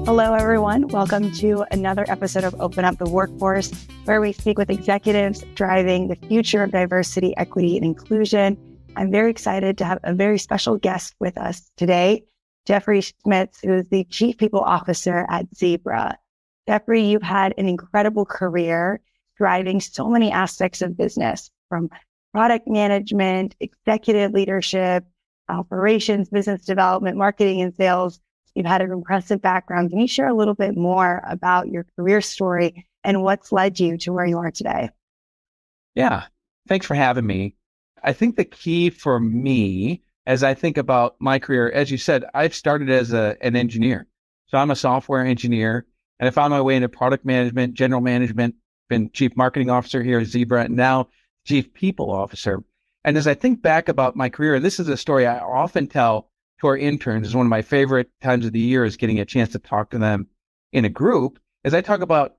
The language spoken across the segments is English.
Hello, everyone. Welcome to another episode of Open Up the Workforce, where we speak with executives driving the future of diversity, equity, and inclusion. I'm very excited to have a very special guest with us today, Jeffrey Schmitz, who is the Chief People Officer at Zebra. Jeffrey, you've had an incredible career driving so many aspects of business, from product management, executive leadership, operations, business development, marketing, and sales. You've had an impressive background. Can you share a little bit more about your career story and what's led you to where you are today? Yeah, thanks for having me. I think the key for me, as I think about my career, as you said, I've started as an engineer. So I'm a software engineer, and I found my way into product management, general management, been chief marketing officer here at Zebra, and now chief people officer. And as I think back about my career, this is a story I often tell to our interns. Is one of my favorite times of the year is getting a chance to talk to them in a group. As I talk about,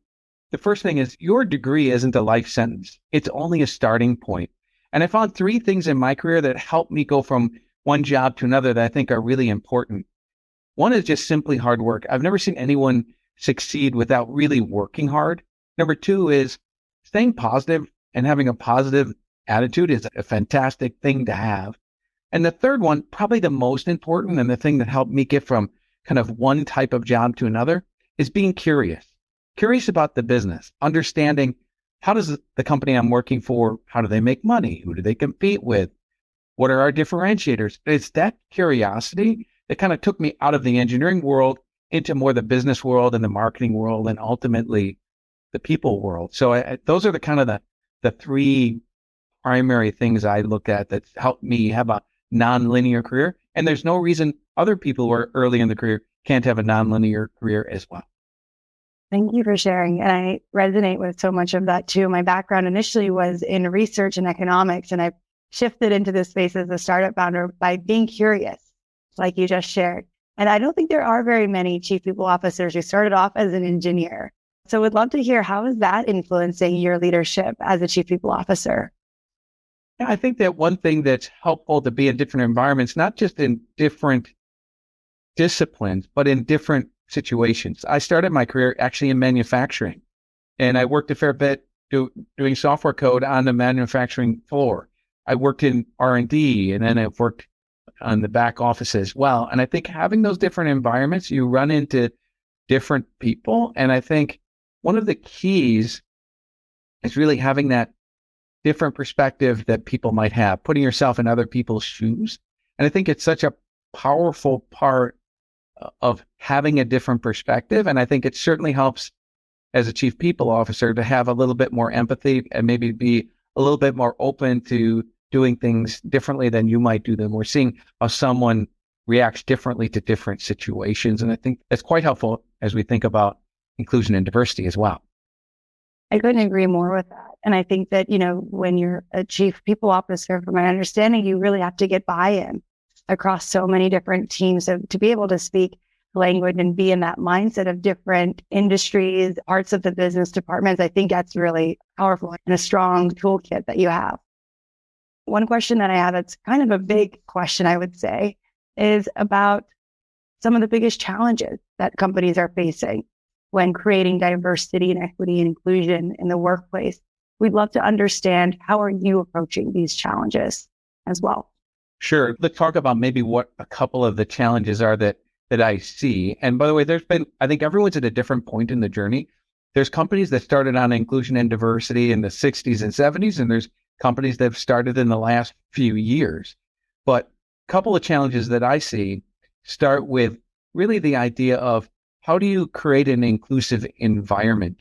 the first thing is your degree isn't a life sentence. It's only a starting point. And I found three things in my career that helped me go from one job to another that I think are really important. One is just simply hard work. I've never seen anyone succeed without really working hard. Number two is staying positive and having a positive attitude is a fantastic thing to have. And the third one, probably the most important and the thing that helped me get from kind of one type of job to another, is being curious about the business, understanding how does the company I'm working for, how do they make money? Who do they compete with? What are our differentiators? It's that curiosity that kind of took me out of the engineering world into more the business world and the marketing world and ultimately the people world. So those are the kind of the three primary things I look at that helped me have a non-linear career. And there's no reason other people who are early in the career can't have a non-linear career as well. Thank you for sharing. And I resonate with so much of that too. My background initially was in research and economics, and I've shifted into this space as a startup founder by being curious, like you just shared. And I don't think there are very many chief people officers who started off as an engineer. So would love to hear, how is that influencing your leadership as a chief people officer? Yeah, I think that one thing that's helpful to be in different environments, not just in different disciplines, but in different situations. I started my career actually in manufacturing, and I worked a fair bit doing software code on the manufacturing floor. I worked in R&D, and then I've worked on the back office as well. And I think having those different environments, you run into different people. And I think one of the keys is really having that different perspective that people might have, putting yourself in other people's shoes. And I think it's such a powerful part of having a different perspective. And I think it certainly helps as a chief people officer to have a little bit more empathy and maybe be a little bit more open to doing things differently than you might do them, or seeing how someone reacts differently to different situations. And I think that's quite helpful as we think about inclusion and diversity as well. I couldn't agree more with that. And I think that, when you're a chief people officer, from my understanding, you really have to get buy-in across so many different teams. So to be able to speak language and be in that mindset of different industries, parts of the business departments, I think that's really powerful and a strong toolkit that you have. One question that I have, it's kind of a big question, I would say, is about some of the biggest challenges that companies are facing when creating diversity and equity and inclusion in the workplace. We'd love to understand, how are you approaching these challenges as well? Sure. Let's talk about maybe what a couple of the challenges are that I see. And by the way, I think everyone's at a different point in the journey. There's companies that started on inclusion and diversity in the 60s and 70s, and there's companies that have started in the last few years. But a couple of challenges that I see start with really the idea of, how do you create an inclusive environment?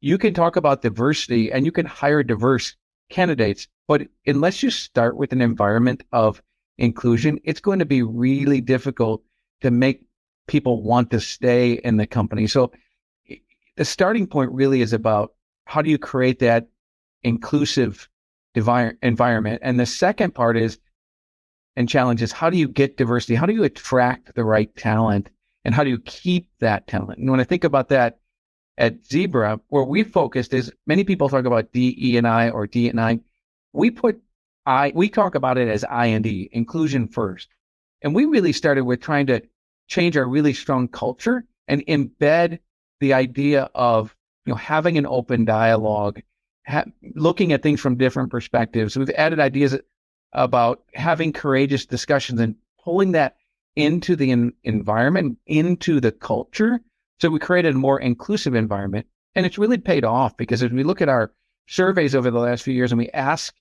You can talk about diversity and you can hire diverse candidates, but unless you start with an environment of inclusion, it's going to be really difficult to make people want to stay in the company. So the starting point really is about, how do you create that inclusive environment? And the second part is, and challenge is, how do you get diversity? How do you attract the right talent? And how do you keep that talent? And when I think about that at Zebra, where we focused is, many people talk about DE&I or D&I. We talk about it as I&D, inclusion first. And we really started with trying to change our really strong culture and embed the idea of, having an open dialogue, looking at things from different perspectives. We've added ideas about having courageous discussions and pulling that into the environment, into the culture. So we created a more inclusive environment, and it's really paid off, because as we look at our surveys over the last few years and we ask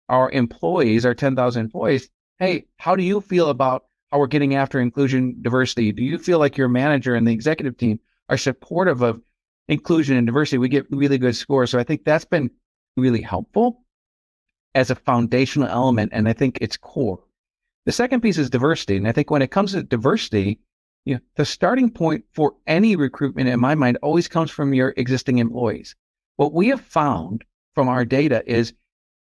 our employees, our 10,000 employees, hey, how do you feel about how we're getting after inclusion, diversity? Do you feel like your manager and the executive team are supportive of inclusion and diversity? We get really good scores. So I think that's been really helpful as a foundational element, and I think it's core. The second piece is diversity. And I think when it comes to diversity, the starting point for any recruitment, in my mind, always comes from your existing employees. What we have found from our data is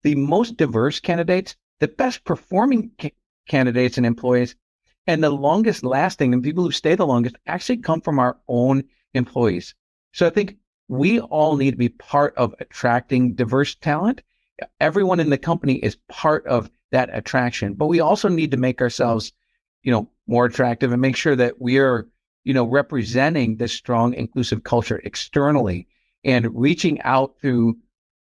the most diverse candidates, the best performing candidates and employees, and the longest lasting, and people who stay the longest, actually come from our own employees. So I think we all need to be part of attracting diverse talent. Everyone in the company is part of that attraction, but we also need to make ourselves, more attractive and make sure that we are, representing this strong, inclusive culture externally and reaching out through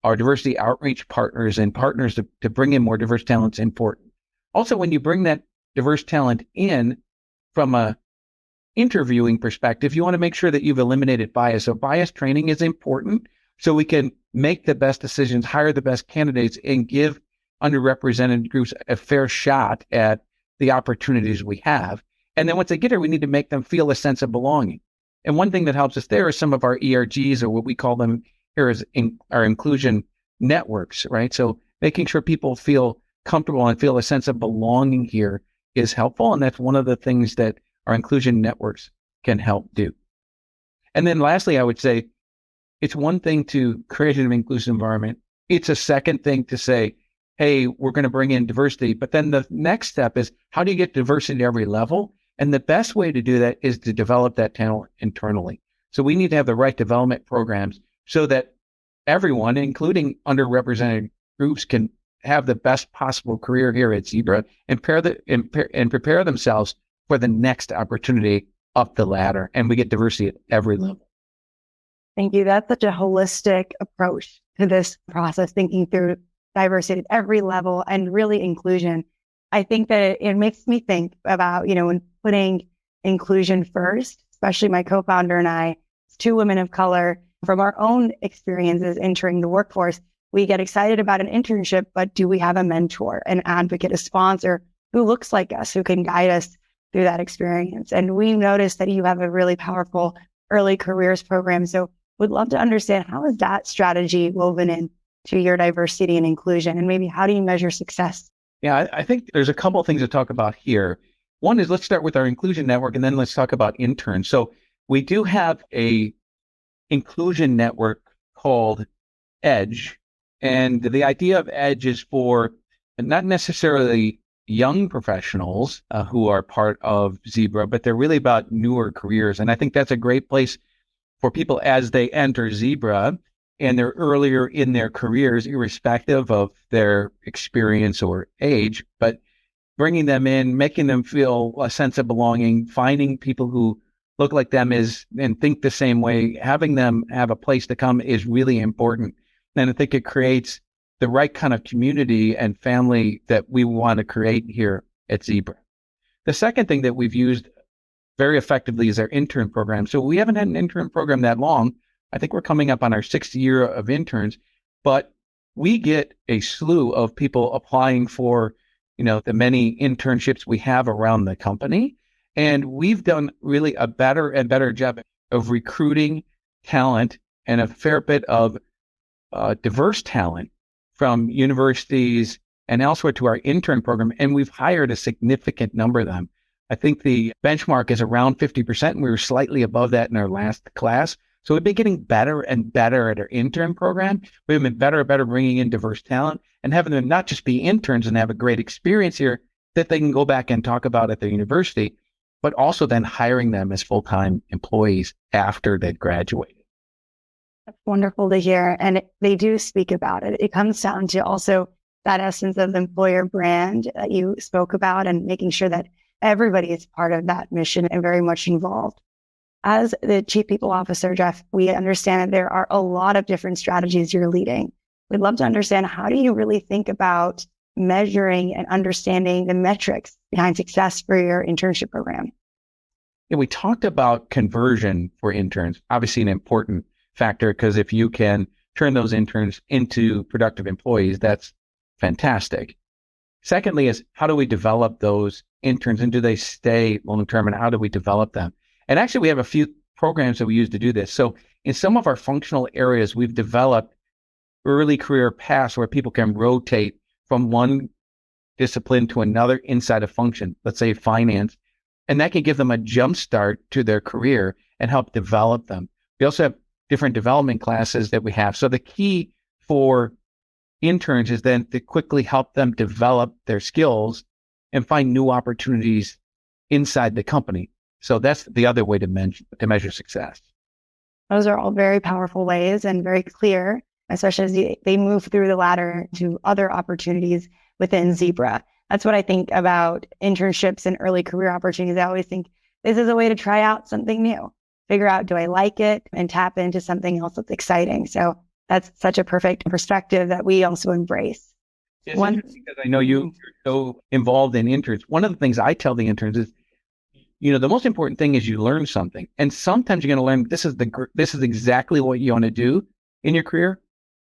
our diversity outreach partners and partners to bring in more diverse talent is important. Also, when you bring that diverse talent in from a interviewing perspective, you want to make sure that you've eliminated bias. So bias training is important so we can make the best decisions, hire the best candidates, and give underrepresented groups a fair shot at the opportunities we have. And then once they get here, we need to make them feel a sense of belonging. And one thing that helps us there is some of our ERGs, or what we call them here is our inclusion networks, right? So making sure people feel comfortable and feel a sense of belonging here is helpful. And that's one of the things that our inclusion networks can help do. And then lastly, I would say it's one thing to create an inclusive environment. It's a second thing to say, hey, we're going to bring in diversity. But then the next step is, how do you get diversity at every level? And the best way to do that is to develop that talent internally. So we need to have the right development programs so that everyone, including underrepresented groups, can have the best possible career here at Zebra and prepare themselves for the next opportunity up the ladder. And we get diversity at every level. Thank you. That's such a holistic approach to this process, thinking through diversity at every level and really inclusion. I think that it makes me think about, when putting inclusion first, especially my co-founder and I, two women of color, from our own experiences entering the workforce, we get excited about an internship, but do we have a mentor, an advocate, a sponsor who looks like us, who can guide us through that experience? And we noticed that you have a really powerful early careers program. So would love to understand, how is that strategy woven in to your diversity and inclusion? And maybe how do you measure success? Yeah, I think there's a couple of things to talk about here. One is, let's start with our inclusion network, and then let's talk about interns. So we do have a inclusion network called EDGE. And the idea of EDGE is for not necessarily young professionals who are part of Zebra, but they're really about newer careers. And I think that's a great place for people as they enter Zebra and they're earlier in their careers, irrespective of their experience or age, but bringing them in, making them feel a sense of belonging, finding people who look like them and think the same way, having them have a place to come is really important. And I think it creates the right kind of community and family that we want to create here at Zebra. The second thing that we've used very effectively is our intern program. So we haven't had an intern program that long. I think we're coming up on our 6th year of interns, but we get a slew of people applying for, the many internships we have around the company. And we've done really a better and better job of recruiting talent and a fair bit of diverse talent from universities and elsewhere to our intern program. And we've hired a significant number of them. I think the benchmark is around 50%, and we were slightly above that in our last class. So we've been getting better and better at our intern program. We've been better and better bringing in diverse talent and having them not just be interns and have a great experience here that they can go back and talk about at their university, but also then hiring them as full-time employees after they've graduated. That's wonderful to hear. And they do speak about it. It comes down to also that essence of the employer brand that you spoke about, and making sure that everybody is part of that mission and very much involved. As the Chief People Officer, Jeff, we understand that there are a lot of different strategies you're leading. We'd love to understand, how do you really think about measuring and understanding the metrics behind success for your internship program? Yeah, we talked about conversion for interns, obviously an important factor, because if you can turn those interns into productive employees, that's fantastic. Secondly is, how do we develop those interns, and do they stay long-term, and how do we develop them? And actually, we have a few programs that we use to do this. So in some of our functional areas, we've developed early career paths where people can rotate from one discipline to another inside a function, let's say finance, and that can give them a jump start to their career and help develop them. We also have different development classes that we have. So the key for interns is then to quickly help them develop their skills and find new opportunities inside the company. So that's the other way to measure success. Those are all very powerful ways and very clear, especially as they move through the ladder to other opportunities within Zebra. That's what I think about internships and early career opportunities. I always think this is a way to try out something new, figure out, do I like it, and tap into something else that's exciting. So that's such a perfect perspective that we also embrace. It's interesting because I know you're so involved in interns. One of the things I tell the interns is, the most important thing is you learn something. And sometimes you're going to learn this is exactly what you want to do in your career.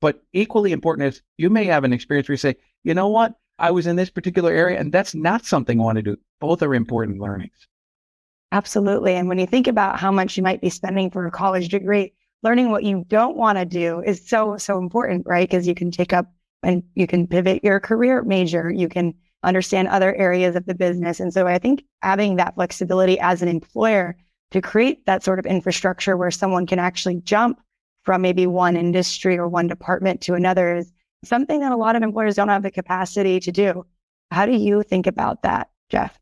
But equally important is, you may have an experience where you say, you know what? I was in this particular area and that's not something I want to do. Both are important learnings. Absolutely. And when you think about how much you might be spending for a college degree, learning what you don't want to do is so, so important, right? Because you can take up and you can pivot your career major. You can understand other areas of the business. And so I think having that flexibility as an employer to create that sort of infrastructure where someone can actually jump from maybe one industry or one department to another is something that a lot of employers don't have the capacity to do. How do you think about that, Jeff?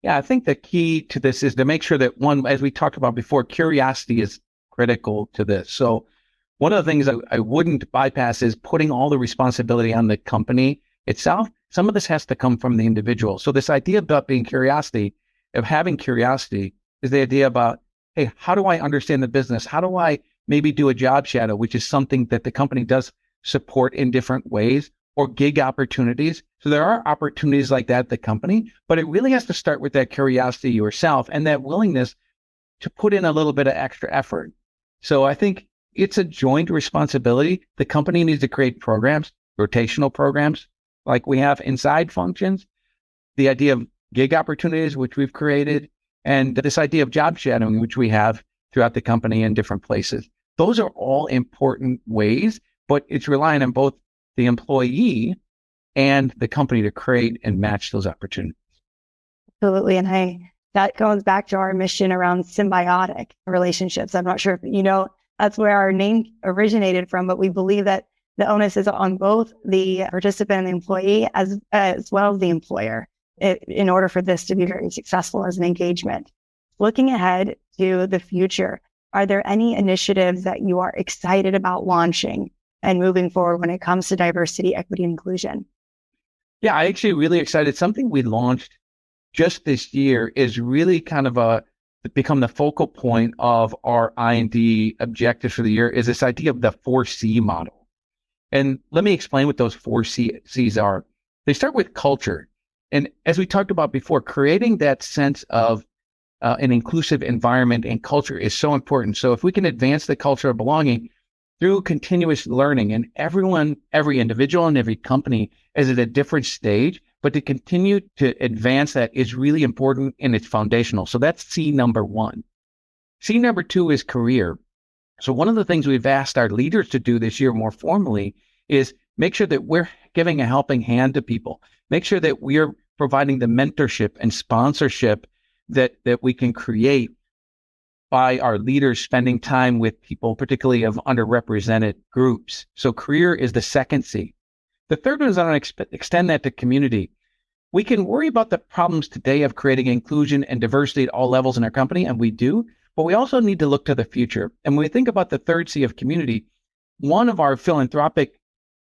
Yeah, I think the key to this is to make sure that, one, as we talked about before, curiosity is critical to this. So one of the things I wouldn't bypass is putting all the responsibility on the company itself. Some of this has to come from the individual. So this idea about having curiosity is the idea about, hey, how do I understand the business? How do I maybe do a job shadow, which is something that the company does support in different ways, or gig opportunities. So there are opportunities like that at the company, but it really has to start with that curiosity yourself and that willingness to put in a little bit of extra effort. So I think it's a joint responsibility. The company needs to create programs, rotational programs like we have inside functions, the idea of gig opportunities, which we've created, and this idea of job shadowing, which we have throughout the company in different places. Those are all important ways, but it's relying on both the employee and the company to create and match those opportunities. Absolutely. And that goes back to our mission around symbiotic relationships. I'm not sure if that's where our name originated from, but we believe that the onus is on both the participant and the employee as well as the employer in order for this to be very successful as an engagement. Looking ahead to the future, are there any initiatives that you are excited about launching and moving forward when it comes to diversity, equity, and inclusion? Yeah, I actually really excited. Something we launched just this year is really kind of become the focal point of our I&D objectives for the year, is this idea of the 4C model. And let me explain what those 4 C's are. They start with culture. And as we talked about before, creating that sense of an inclusive environment and culture is so important. So if we can advance the culture of belonging through continuous learning, and every individual and every company is at a different stage, but to continue to advance that is really important and it's foundational. So that's C number 1. C number 2 is career. So one of the things we've asked our leaders to do this year more formally is make sure that we're giving a helping hand to people. Make sure that we're providing the mentorship and sponsorship that we can create by our leaders spending time with people, particularly of underrepresented groups. So career is the second C. The third one is I want to extend that to community. We can worry about the problems today of creating inclusion and diversity at all levels in our company, and we do, but we also need to look to the future. And when we think about the third C of community, one of our philanthropic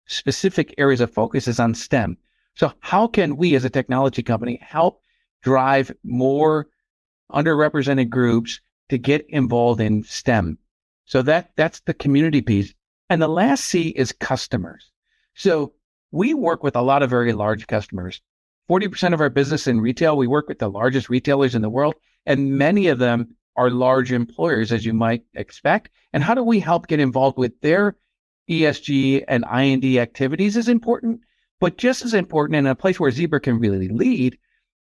specific areas of focus is on STEM. So how can we as a technology company help drive more underrepresented groups to get involved in STEM. So that's the community piece. And the last C is customers. So we work with a lot of very large customers. 40% of our business in retail, we work with the largest retailers in the world, and many of them are large employers, as you might expect. And how do we help get involved with their ESG and I&D activities is important, but just as important, and a place where Zebra can really lead,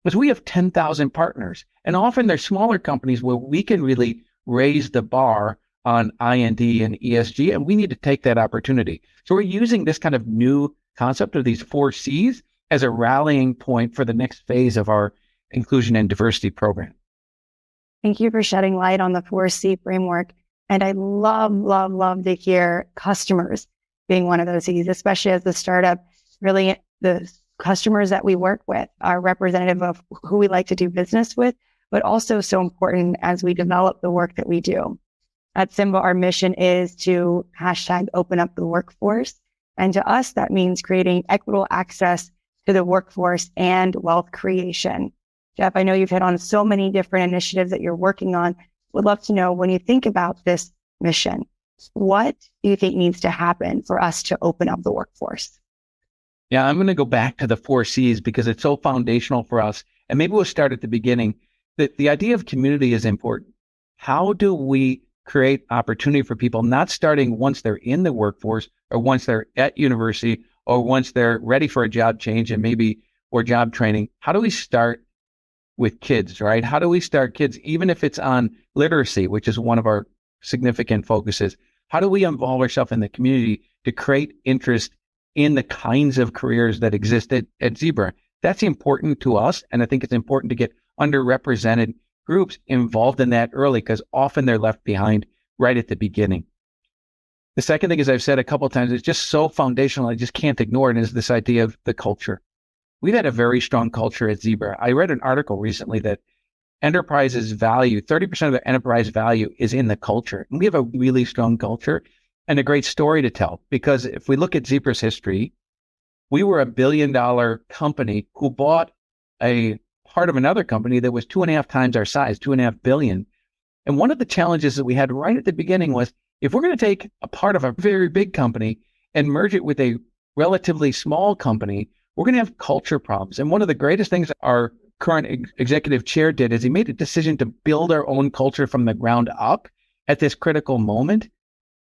is we have 10,000 partners. And often they're smaller companies where we can really raise the bar on I&D and ESG, and we need to take that opportunity. So we're using this kind of new concept of these 4 C's as a rallying point for the next phase of our inclusion and diversity program. Thank you for shedding light on the 4C framework. And I love to hear customers being one of those C's, especially as the startup. Really, the customers that we work with are representative of who we like to do business with, but also so important as we develop the work that we do. At Symba, our mission is to #open up the workforce. And to us, that means creating equitable access to the workforce and wealth creation. Jeff, I know you've hit on so many different initiatives that you're working on. Would love to know, when you think about this mission, what do you think needs to happen for us to open up the workforce? Yeah, I'm going to go back to the 4 C's because it's so foundational for us. And maybe we'll start at the beginning. The idea of community is important. How do we create opportunity for people, not starting once they're in the workforce or once they're at university or once they're ready for a job change and maybe or job training? How do we start with kids, right? How do we start kids, even if it's on literacy, which is one of our significant focuses? How do we involve ourselves in the community to create interest in the kinds of careers that exist at Zebra? That's important to us. And I think it's important to get underrepresented groups involved in that early, because often they're left behind right at the beginning. The second thing, as I've said a couple of times, is just so foundational, I just can't ignore it, is this idea of the culture. We've had a very strong culture at Zebra. I read an article recently that enterprises value, 30% of their enterprise value is in the culture. And we have a really strong culture and a great story to tell, because if we look at Zebra's history, we were a $1 billion company who bought a part of another company that was 2.5 times our size, 2.5 billion. And one of the challenges that we had right at the beginning was, if we're going to take a part of a very big company and merge it with a relatively small company, we're going to have culture problems. And one of the greatest things our current executive chair did is he made a decision to build our own culture from the ground up at this critical moment.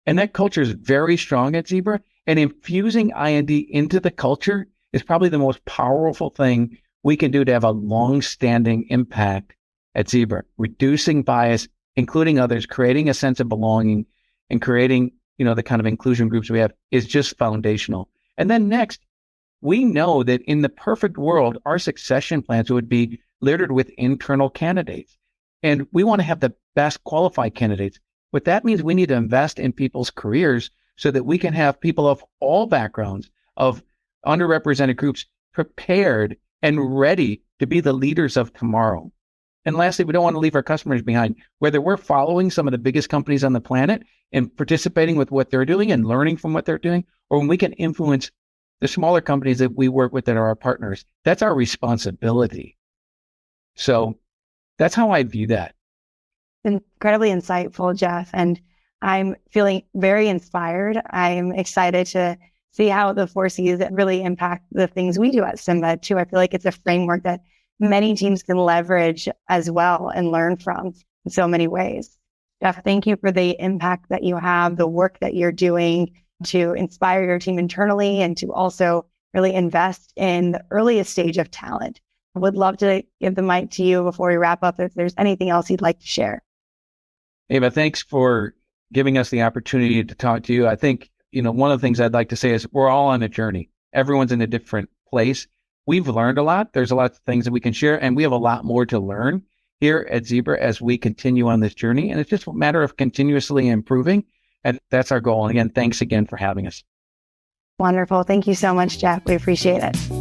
And that culture is very strong at Zebra. And infusing I&D into the culture is probably the most powerful thing we can do to have a long-standing impact at Zebra. Reducing bias, including others, creating a sense of belonging, and creating, the kind of inclusion groups we have is just foundational. And then next, we know that in the perfect world, our succession plans would be littered with internal candidates. And we want to have the best qualified candidates. What that means, we need to invest in people's careers so that we can have people of all backgrounds, of underrepresented groups, prepared and ready to be the leaders of tomorrow. And lastly, we don't want to leave our customers behind. Whether we're following some of the biggest companies on the planet and participating with what they're doing and learning from what they're doing, or when we can influence the smaller companies that we work with that are our partners, that's our responsibility. So that's how I view that. Incredibly insightful, Jeff. And I'm feeling very inspired. I'm excited to see how the 4 C's really impact the things we do at Symba too. I feel like it's a framework that many teams can leverage as well and learn from in so many ways. Jeff, thank you for the impact that you have, the work that you're doing to inspire your team internally and to also really invest in the earliest stage of talent. I would love to give the mic to you before we wrap up if there's anything else you'd like to share. Ava, thanks for giving us the opportunity to talk to you. I think, one of the things I'd like to say is we're all on a journey. Everyone's in a different place. We've learned a lot. There's a lot of things that we can share, and we have a lot more to learn here at Zebra as we continue on this journey. And it's just a matter of continuously improving. And that's our goal. And again, thanks again for having us. Wonderful. Thank you so much, Jeff. We appreciate it.